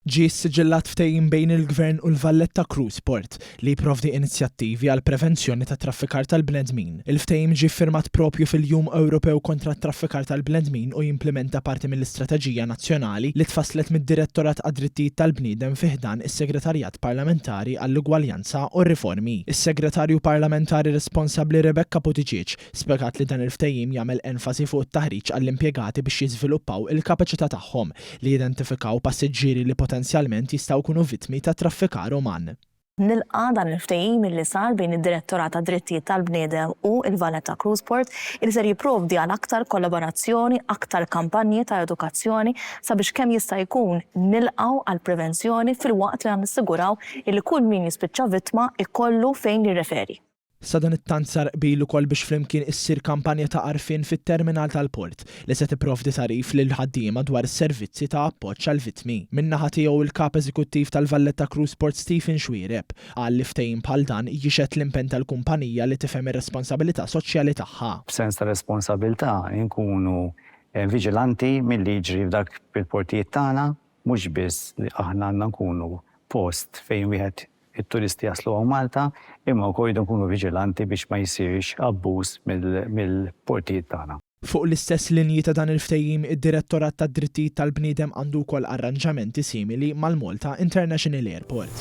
Ġie sġillat ftehim bejn il-Gvern u l-Valletta Cruiseport li jipprovdi inizjattivi għal prevenzjoni ta' traffikar tal-bnedmin. Il-ftehim ġie firmat propju fil-Jum Ewropew kontra t-traffikar tal-bnedmin u jimplementa parti mill-istrateġija nazzjonali li tfasslet mid-Direttorat għad-Drittijiet tal-Bniedem fi ħdan is-Segretarjat Parlamentari għall-Ugwaljanza u r-Riformi. Is-Segretarju Parlamentari responsabbli Rebecca Buttigieg spjegat li dan il-ftehim jagħmel enfasi fuq it-taħriġ għall-impjegati biex jiżviluppaw il-kapaċità tagħhom li jidentifikaw passiġġieri li potenzjalment jistgħu jkunu vittmi ta' traffikar uman. Nilqa' dan il-ftehim li sar bejn id-Direttorat tad-Drittijiet tal-Bniedem u l-Valletta Cruiseport li ser jipprovdi għal aktar kollaborazzjoni, aktar kampanji ta' edukazzjoni sabiex kemm jista' jkun nilqgħu għal prevenzjoni filwaqt li nissiguraw li kull min jispiċċa vittma ikollu fejn jirreferi. Sa dan it-tant sar qbil ukoll biex flimkien issir kampanja ta' għarfien fit-terminal tal-port li se tipprovdi tarif lil ħaddiema dwar is-servizzi ta' appoġġ għall vittmi. Min-naħa tiegħu il-kap eżekuttiv tal-Valletta Cruiseport Stephen Xwiereb qal li ftehim bħal dan jixed l-impenn tal-kumpanija li tifhem ir-responsabilità soċjali tagħha. B'sens ta' responsabilità nkunu viġilanti milli jiġri f'dak il-portijiet tagħna mhux biss li aħna għandna nkunu post fejn wieħed it-turisti jaslu għaw Malta, imma wkoll nkunu viġilanti biex ma jsirx abbuż mill-portijiet tagħna. Fuq l-istess linji ta' dan il-ftehim, id-Direttorat tad-Drittijiet tal-Bniedem għandu wkoll arranġamenti simili mal-Malta International Airport.